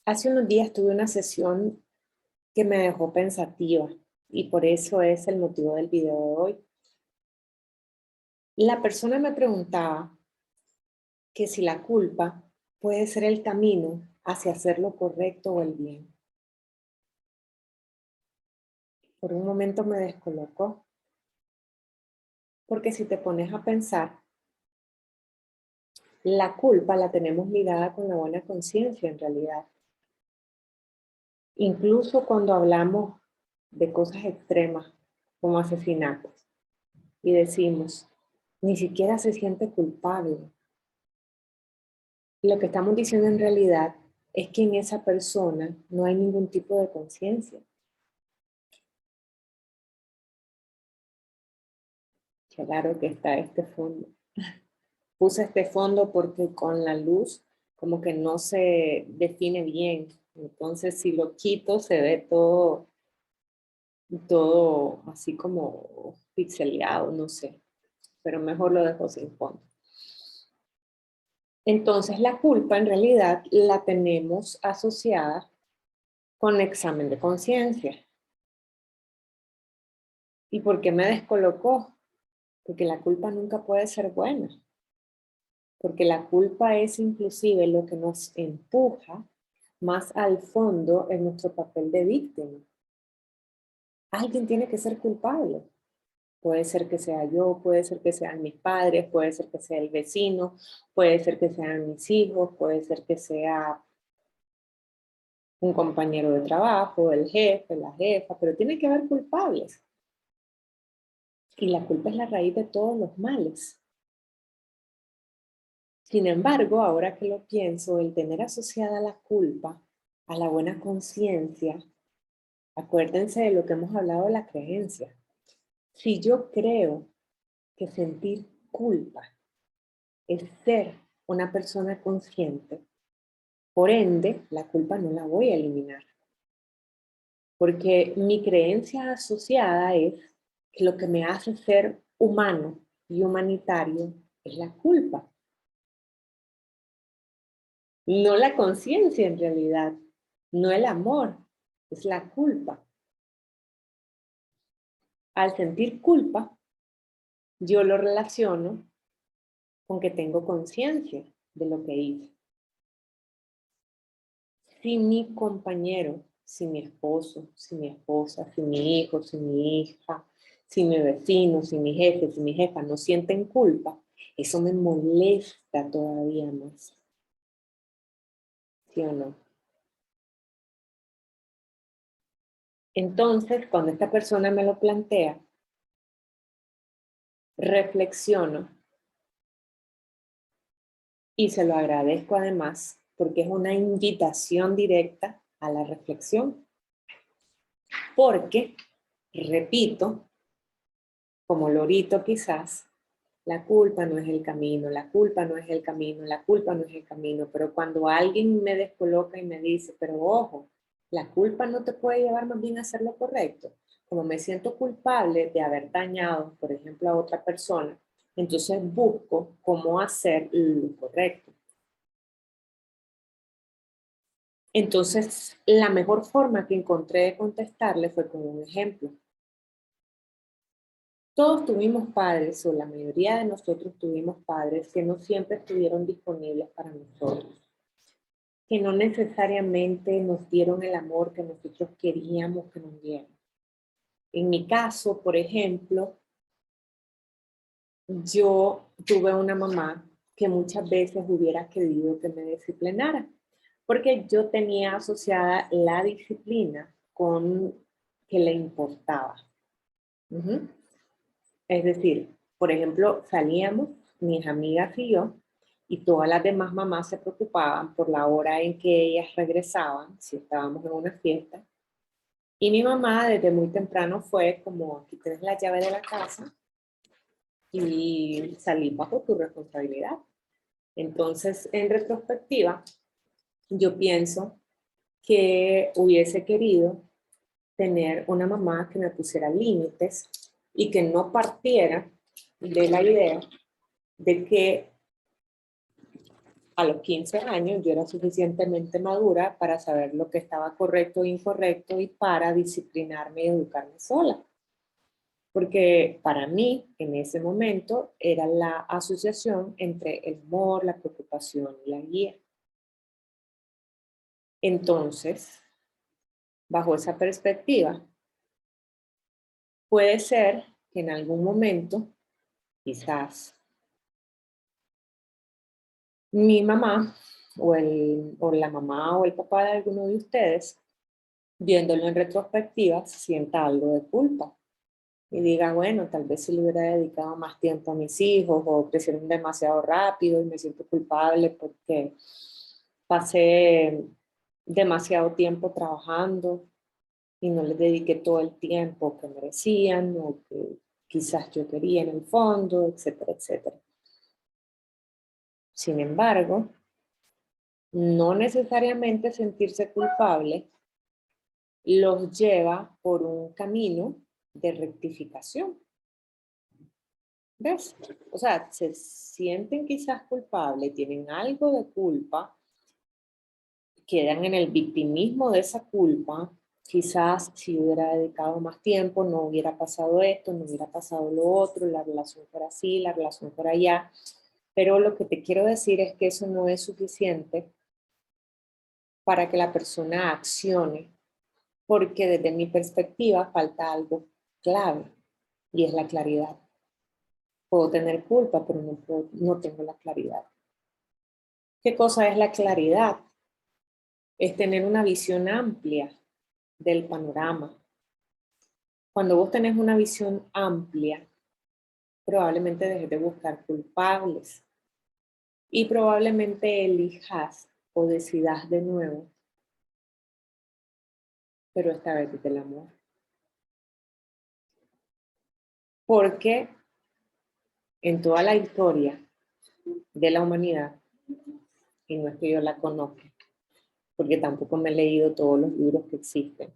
Hace unos días tuve una sesión que me dejó pensativa y por eso es el motivo del video de hoy. La persona me preguntaba que si la culpa puede ser el camino hacia hacer lo correcto o el bien. Por un momento me descolocó, porque si te pones a pensar, la culpa la tenemos ligada con la buena conciencia en realidad. Incluso cuando hablamos de cosas extremas como asesinatos y decimos, ni siquiera se siente culpable. Lo que estamos diciendo en realidad es que en esa persona no hay ningún tipo de conciencia. Claro que está este fondo. Puse este fondo porque con la luz como que no se define bien. Entonces si lo quito se ve todo así como pixeleado, no sé. Pero mejor lo dejo sin fondo. Entonces la culpa en realidad la tenemos asociada con examen de conciencia. ¿Y por qué me descolocó? Porque la culpa nunca puede ser buena. Porque la culpa es inclusive lo que nos empuja más al fondo en nuestro papel de víctima. Alguien tiene que ser culpable. Puede ser que sea yo, puede ser que sean mis padres, puede ser que sea el vecino, puede ser que sean mis hijos, puede ser que sea un compañero de trabajo, el jefe, la jefa, pero tiene que haber culpables. Y la culpa es la raíz de todos los males. Sin embargo, ahora que lo pienso, el tener asociada la culpa a la buena conciencia, acuérdense de lo que hemos hablado de la creencia. Si yo creo que sentir culpa es ser una persona consciente, por ende, la culpa no la voy a eliminar. Porque mi creencia asociada es que lo que me hace ser humano y humanitario es la culpa. No la conciencia en realidad, no el amor, es la culpa. Al sentir culpa, yo lo relaciono con que tengo conciencia de lo que hice. Si mi compañero, si mi esposo, si mi esposa, si mi hijo, si mi hija, si mi vecino, si mi jefe, si mi jefa no sienten culpa, eso me molesta todavía más. ¿Sí o no? Entonces, cuando esta persona me lo plantea, reflexiono y se lo agradezco además porque es una invitación directa a la reflexión. Porque, repito, como lorito quizás, la culpa no es el camino, la culpa no es el camino, la culpa no es el camino. Pero cuando alguien me descoloca y me dice, pero ojo, la culpa no te puede llevar más bien a hacer lo correcto. Como me siento culpable de haber dañado, por ejemplo, a otra persona, entonces busco cómo hacer lo correcto. Entonces, la mejor forma que encontré de contestarle fue con un ejemplo. Todos tuvimos padres, o la mayoría de nosotros tuvimos padres que no siempre estuvieron disponibles para nosotros, que no necesariamente nos dieron el amor que nosotros queríamos que nos dieran. En mi caso, por ejemplo, yo tuve una mamá que muchas veces hubiera querido que me disciplinara, porque yo tenía asociada la disciplina con que le importaba. Es decir, por ejemplo, salíamos, mis amigas y yo, y todas las demás mamás se preocupaban por la hora en que ellas regresaban, si estábamos en una fiesta. Y mi mamá desde muy temprano fue como, aquí tienes la llave de la casa y salí bajo tu responsabilidad. Entonces, en retrospectiva, yo pienso que hubiese querido tener una mamá que me pusiera límites y que no partiera de la idea de que a los 15 años yo era suficientemente madura para saber lo que estaba correcto e incorrecto y para disciplinarme y educarme sola. Porque para mí, en ese momento, era la asociación entre el amor, la preocupación y la guía. Entonces, bajo esa perspectiva, puede ser que en algún momento, quizás, mi mamá o la mamá o el papá de alguno de ustedes, viéndolo en retrospectiva, sienta algo de culpa y diga, bueno, tal vez si le hubiera dedicado más tiempo a mis hijos o crecieron demasiado rápido y me siento culpable porque pasé demasiado tiempo trabajando y no les dediqué todo el tiempo que merecían o que quizás yo quería en el fondo, etcétera, etcétera. Sin embargo, no necesariamente sentirse culpable los lleva por un camino de rectificación. ¿Ves? O sea, se sienten quizás culpables, tienen algo de culpa, quedan en el victimismo de esa culpa. Quizás si hubiera dedicado más tiempo, no hubiera pasado esto, no hubiera pasado lo otro, la relación fuera así, la relación fuera allá. Pero lo que te quiero decir es que eso no es suficiente para que la persona accione, porque desde mi perspectiva falta algo clave y es la claridad. Puedo tener culpa, pero no tengo la claridad. ¿Qué cosa es la claridad? Es tener una visión amplia del panorama. Cuando vos tenés una visión amplia, probablemente dejes de buscar culpables y probablemente elijas o decidas de nuevo, pero esta vez desde el amor. Porque en toda la historia de la humanidad, y no es que yo la conozca, porque tampoco me he leído todos los libros que existen,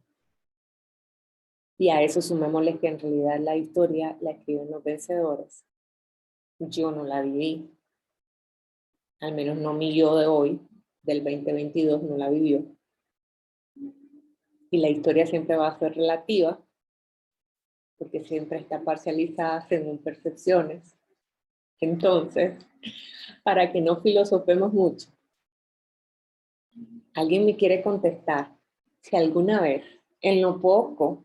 y a eso sumémosle que en realidad la historia la escriben los vencedores. Yo no la viví, al menos no mi yo de hoy, del 2022, no la vivió. Y la historia siempre va a ser relativa, porque siempre está parcializada según percepciones. Entonces, para que no filosofemos mucho, alguien me quiere contestar si alguna vez, en lo poco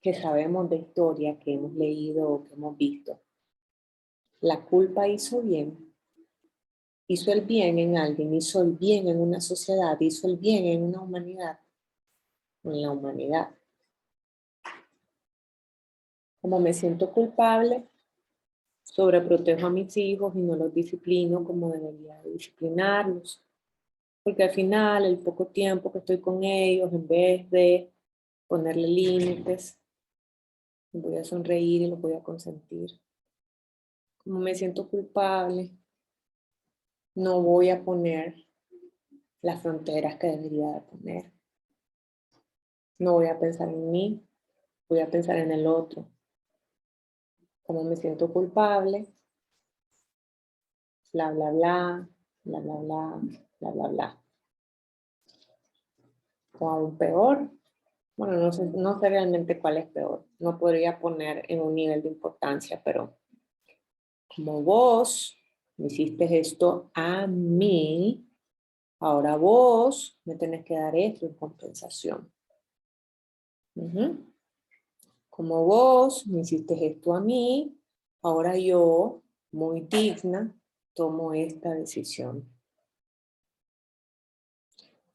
que sabemos de historia, que hemos leído o que hemos visto, la culpa hizo bien. Hizo el bien en alguien, hizo el bien en una sociedad, hizo el bien en una humanidad, en la humanidad. Como me siento culpable, sobreprotejo a mis hijos y no los disciplino como debería disciplinarlos. Porque al final, el poco tiempo que estoy con ellos, en vez de ponerle límites, voy a sonreír y los voy a consentir. Como me siento culpable, no voy a poner las fronteras que debería de poner. No voy a pensar en mí, voy a pensar en el otro. Como me siento culpable, bla, bla, bla, bla, bla, bla, bla, bla, bla. O aún peor, bueno, no sé realmente cuál es peor. No podría poner en un nivel de importancia, pero como vos me hiciste esto a mí, ahora vos me tenés que dar esto en compensación. Como vos me hiciste esto a mí, ahora yo, muy digna, tomo esta decisión.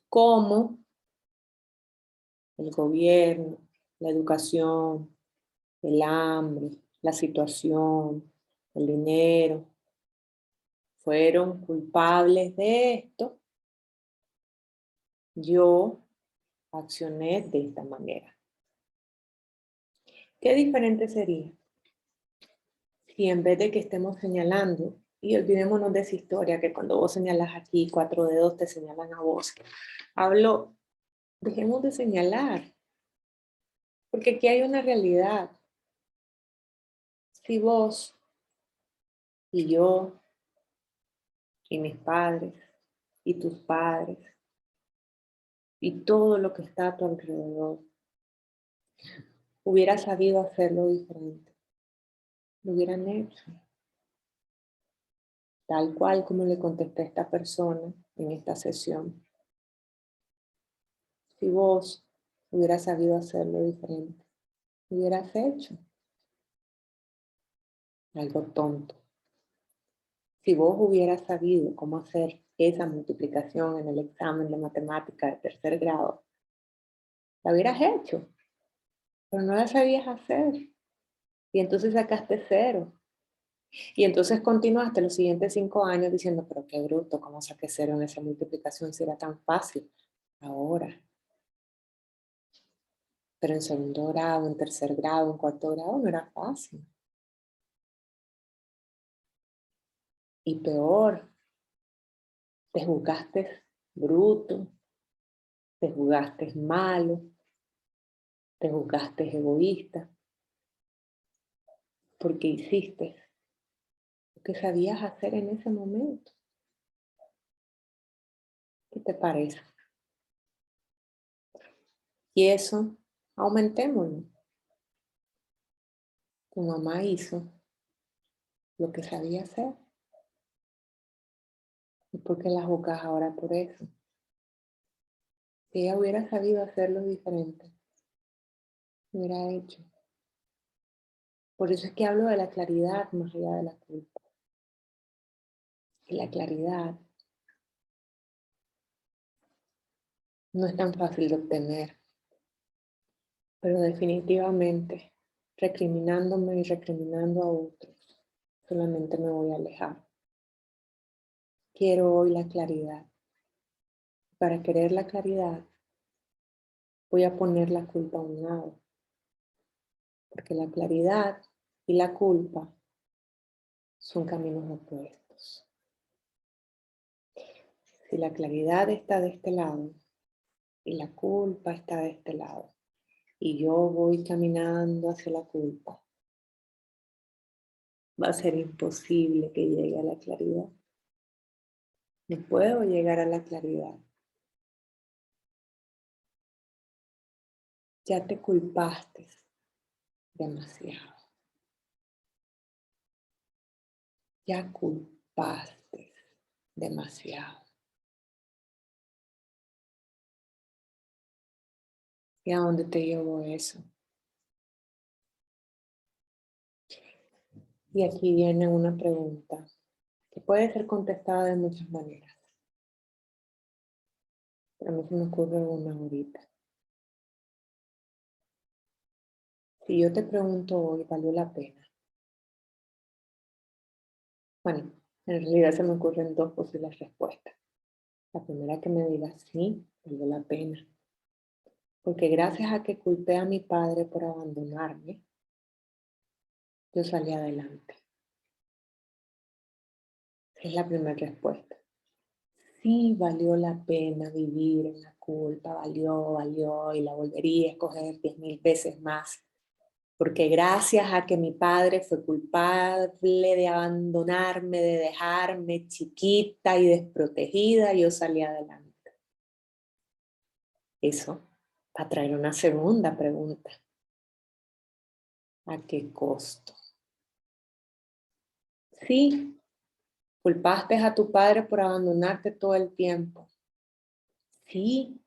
¿Cómo? El gobierno, la educación, el hambre, la situación, el dinero, fueron culpables de esto, yo accioné de esta manera. ¿Qué diferente sería si en vez de que estemos señalando, y olvidémonos de esa historia, que cuando vos señalas aquí, 4 dedos te señalan a vos? Dejemos de señalar, porque aquí hay una realidad. Si vos y yo y mis padres y tus padres y todo lo que está a tu alrededor hubiera sabido hacerlo diferente, lo hubieran hecho. Tal cual como le contesté a esta persona en esta sesión. Si vos hubieras sabido hacerlo diferente, lo hubieras hecho. Algo tonto. Si vos hubieras sabido cómo hacer esa multiplicación en el examen de matemática de tercer grado, la hubieras hecho, pero no la sabías hacer. Y entonces sacaste 0. Y entonces continuaste los siguientes 5 años diciendo, pero qué bruto, ¿cómo saqué 0 en esa multiplicación si era tan fácil? Ahora. Pero en segundo grado, en tercer grado, en cuarto grado no era fácil. Y peor, te juzgaste bruto, te juzgaste malo, te juzgaste egoísta, porque hiciste lo que sabías hacer en ese momento. ¿Qué te parece? Y eso, aumentémoslo. Tu mamá hizo lo que sabía hacer. ¿Y por qué la juzgas ahora por eso? Si ella hubiera sabido hacerlo diferente, lo hubiera hecho. Por eso es que hablo de la claridad más allá de la culpa. Y la claridad no es tan fácil de obtener, pero definitivamente, recriminándome y recriminando a otros, solamente me voy a alejar. Quiero hoy la claridad. Para querer la claridad, voy a poner la culpa a un lado, porque la claridad y la culpa son caminos opuestos. Si la claridad está de este lado y la culpa está de este lado, y yo voy caminando hacia la culpa, va a ser imposible que llegue a la claridad. No puedo llegar a la claridad. Ya te culpaste demasiado. Ya culpaste demasiado. ¿Y a dónde te llevó eso? Y aquí viene una pregunta que puede ser contestada de muchas maneras. Pero a mí se me ocurre una ahorita. Si yo te pregunto hoy, ¿valió la pena? Bueno, en realidad se me ocurren 2 posibles respuestas. La primera, que me digas, sí, valió la pena. Porque gracias a que culpé a mi padre por abandonarme, yo salí adelante. Es la primera respuesta. Sí valió la pena vivir en la culpa, valió y la volvería a escoger 10,000 veces más. Porque gracias a que mi padre fue culpable de abandonarme, de dejarme chiquita y desprotegida, yo salí adelante. Eso va a traer una segunda pregunta. ¿A qué costo? Sí, culpaste a tu padre por abandonarte todo el tiempo. Sí,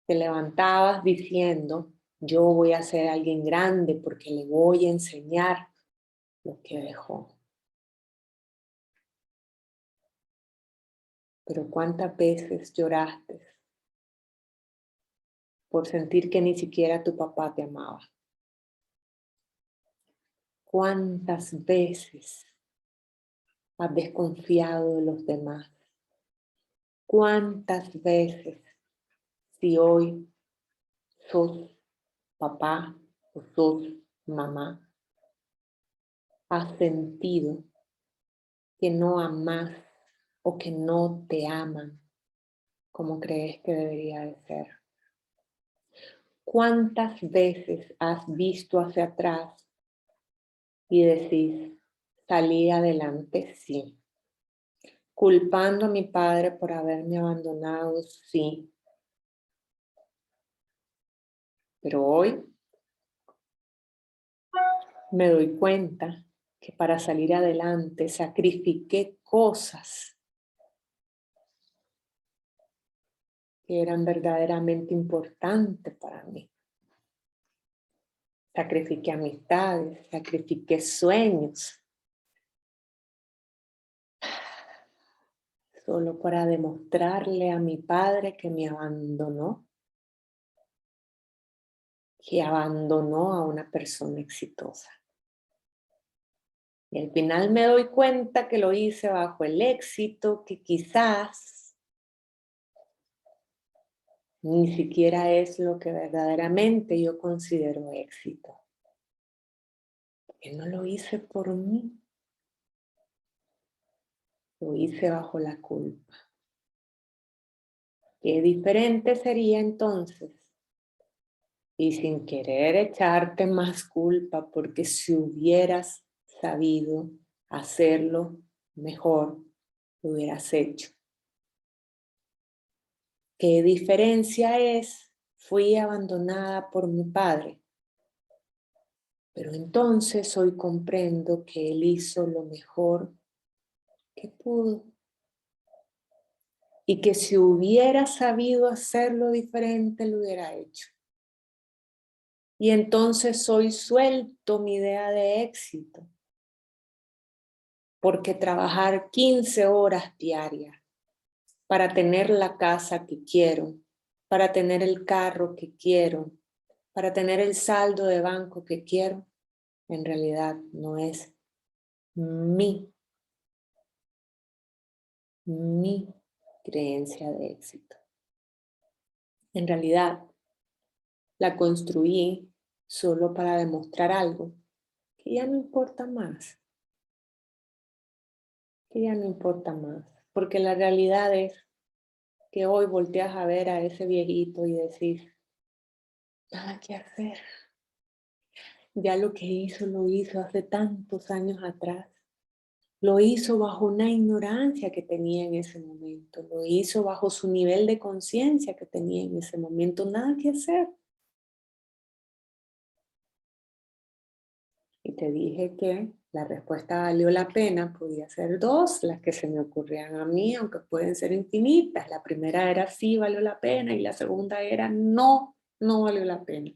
te levantabas diciendo, yo voy a ser alguien grande porque le voy a enseñar lo que dejó. Pero ¿cuántas veces lloraste por sentir que ni siquiera tu papá te amaba? ¿Cuántas veces has desconfiado de los demás? ¿Cuántas veces, si hoy sos papá o sos mamá, has sentido que no amás o que no te aman como crees que debería de ser? ¿Cuántas veces has visto hacia atrás y decís, salí adelante? Sí. culpando a mi padre por haberme abandonado, sí. Pero hoy me doy cuenta que para salir adelante sacrifiqué cosas que eran verdaderamente importantes para mí. Sacrifiqué amistades, sacrifiqué sueños, solo para demostrarle a mi padre que me abandonó, que abandonó a una persona exitosa. Y al final me doy cuenta que lo hice bajo el éxito, que quizás ni siquiera es lo que verdaderamente yo considero éxito. Que no lo hice por mí, lo hice bajo la culpa. Qué diferente sería entonces, y sin querer echarte más culpa, porque si hubieras sabido hacerlo mejor, lo hubieras hecho. ¿Qué diferencia es? Fui abandonada por mi padre, pero entonces hoy comprendo que él hizo lo mejor que pudo. Y que si hubiera sabido hacerlo diferente, lo hubiera hecho. Y entonces hoy suelto mi idea de éxito. Porque trabajar 15 horas diarias para tener la casa que quiero, para tener el carro que quiero, para tener el saldo de banco que quiero, en realidad no es mi creencia de éxito. En realidad, la construí solo para demostrar algo que ya no importa más. Que ya no importa más. Porque la realidad es que hoy volteas a ver a ese viejito y decís, nada que hacer. Ya lo que hizo, lo hizo hace tantos años atrás. Lo hizo bajo una ignorancia que tenía en ese momento. Lo hizo bajo su nivel de conciencia que tenía en ese momento. Nada que hacer. Y te dije que la respuesta valió la pena. Podía ser dos las que se me ocurrían a mí, aunque pueden ser infinitas. La primera era sí, valió la pena. Y la segunda era no, no valió la pena.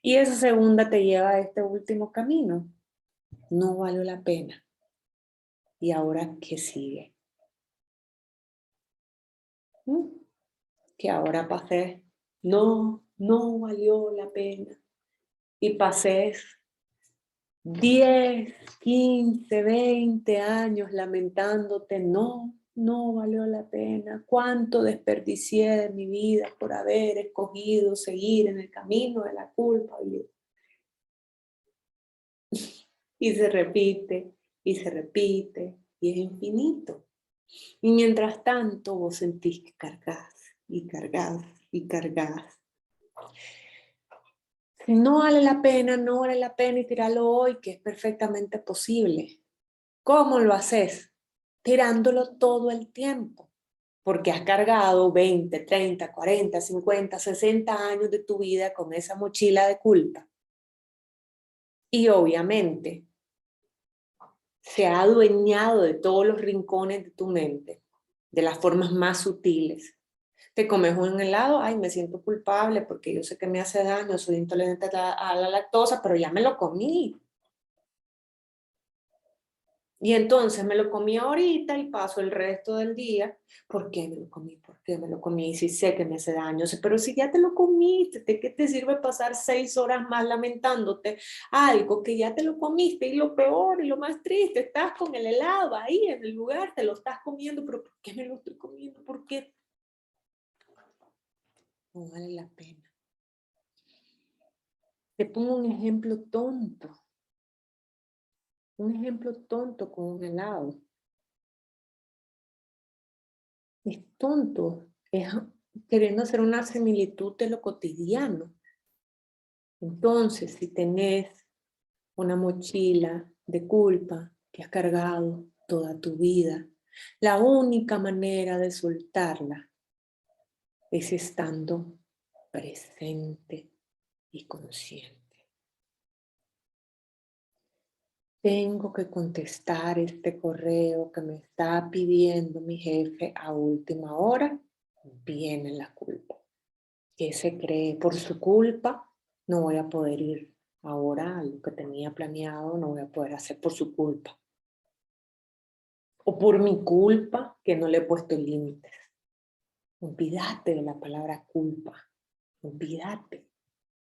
Y esa segunda te lleva a este último camino. No valió la pena. ¿Y ahora qué sigue? Que ahora pasé, no, no valió la pena. Y pasé 10, 15, 20 años lamentándote, no, no valió la pena. Cuánto desperdicié de mi vida por haber escogido seguir en el camino de la culpabilidad. Y se repite, y se repite, y es infinito. Y mientras tanto vos sentís que cargas, y cargas, y cargas. Si no vale la pena, no vale la pena y tirarlo hoy, que es perfectamente posible. ¿Cómo lo haces? Tirándolo todo el tiempo. Porque has cargado 20, 30, 40, 50, 60 años de tu vida con esa mochila de culpa. Y obviamente se ha adueñado de todos los rincones de tu mente, de las formas más sutiles. Te comes un helado, ay, me siento culpable porque yo sé que me hace daño, soy intolerante a la lactosa, pero ya me lo comí. Y entonces me lo comí ahorita y paso el resto del día. ¿Por qué me lo comí? ¿Por qué me lo comí? Si sé que me hace daño. Pero si ya te lo comiste, ¿de qué te sirve pasar 6 horas más lamentándote algo que ya te lo comiste? Y lo peor y lo más triste, estás con el helado ahí en el lugar, te lo estás comiendo, pero ¿por qué me lo estoy comiendo? ¿Por qué? No vale la pena. Te pongo un ejemplo tonto. Un ejemplo tonto con un helado. Es tonto, es queriendo hacer una similitud de lo cotidiano. Entonces, si tenés una mochila de culpa que has cargado toda tu vida, La única manera de soltarla es estando presente y consciente. Tengo que contestar este correo que me está pidiendo mi jefe a última hora. Viene la culpa. Que se cree por su culpa, no voy a poder ir ahora a lo que tenía planeado, no voy a poder hacer por su culpa. O por mi culpa que no le he puesto límites. Olvídate de la palabra culpa. Olvídate.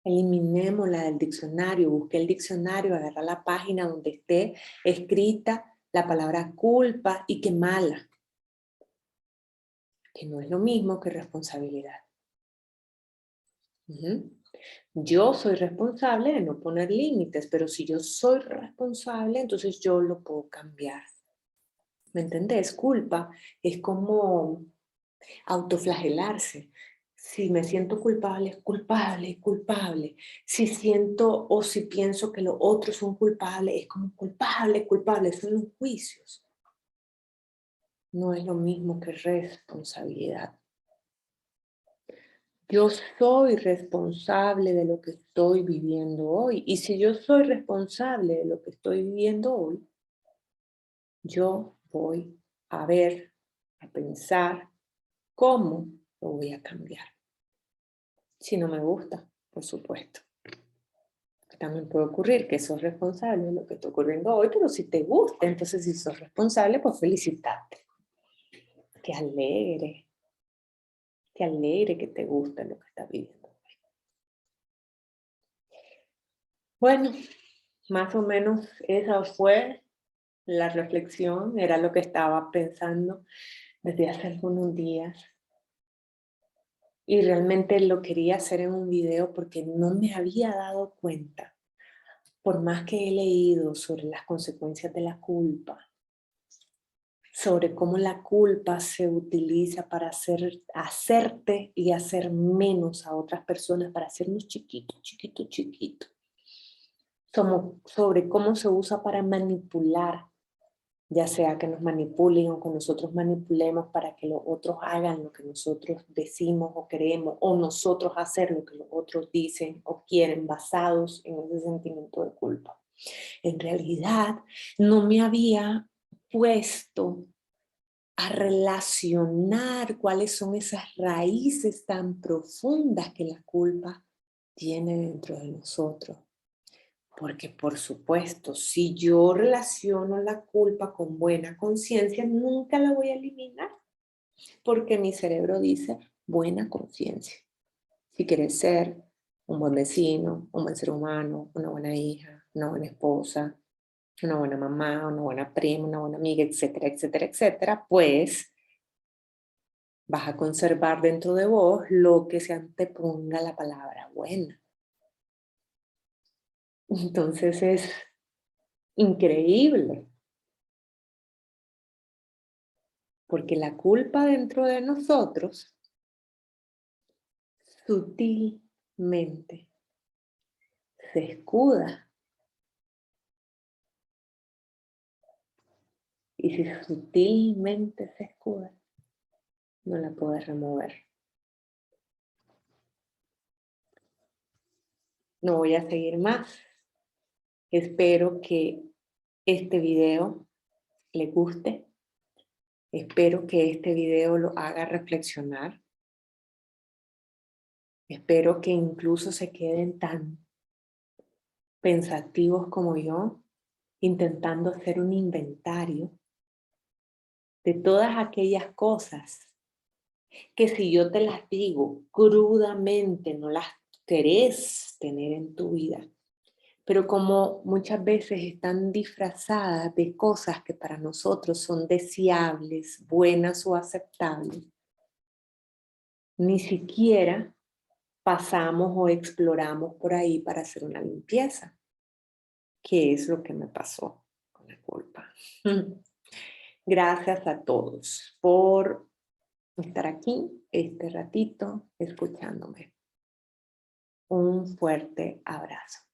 Eliminémosla del diccionario. Busque el diccionario, agarra la página donde esté escrita la palabra culpa y qué mala. Que no es lo mismo que responsabilidad. Yo soy responsable de no poner límites, pero si yo soy responsable, entonces yo lo puedo cambiar. ¿Me entendés? Culpa es como autoflagelarse. Si me siento culpable, culpable, culpable. Si siento o si pienso que los otros son culpables, es como culpable, culpable. Son los juicios. No es lo mismo que responsabilidad. Yo soy responsable de lo que estoy viviendo hoy. Y si yo soy responsable de lo que estoy viviendo hoy, yo voy a ver, a pensar cómo lo voy a cambiar. Si no me gusta, por supuesto. También puede ocurrir que sos responsable de lo que está ocurriendo hoy, pero si te gusta, entonces si sos responsable, pues felicitarte. Qué alegre que te guste lo que estás viviendo. Bueno, más o menos esa fue la reflexión, era lo que estaba pensando desde hace algunos días. Y realmente lo quería hacer en un video porque no me había dado cuenta, por más que he leído sobre las consecuencias de la culpa, sobre cómo la culpa se utiliza para hacerte y hacer menos a otras personas, para hacernos chiquitos, chiquitos, chiquitos. Sobre cómo se usa para manipular, ya sea que nos manipulen o que nosotros manipulemos para que los otros hagan lo que nosotros decimos o queremos, o nosotros hacer lo que los otros dicen o quieren, basados en ese sentimiento de culpa. En realidad, no me había puesto a relacionar cuáles son esas raíces tan profundas que la culpa tiene dentro de nosotros. Porque por supuesto, si yo relaciono la culpa con buena conciencia, nunca la voy a eliminar. Porque mi cerebro dice buena conciencia. Si quieres ser un buen vecino, un buen ser humano, una buena hija, una buena esposa, una buena mamá, una buena prima, una buena amiga, etcétera, etcétera, etcétera, pues vas a conservar dentro de vos lo que se anteponga la palabra buena. Entonces es increíble. Porque la culpa dentro de nosotros sutilmente se escuda. Y si sutilmente se escuda, no la puedes remover. No voy a seguir más. Espero que este video le guste. Espero que este video lo haga reflexionar. Espero que incluso se queden tan pensativos como yo, intentando hacer un inventario de todas aquellas cosas que si yo te las digo crudamente no las querés tener en tu vida. Pero como muchas veces están disfrazadas de cosas que para nosotros son deseables, buenas o aceptables, ni siquiera pasamos o exploramos por ahí para hacer una limpieza, que es lo que me pasó con la culpa. Gracias a todos por estar aquí este ratito escuchándome. Un fuerte abrazo.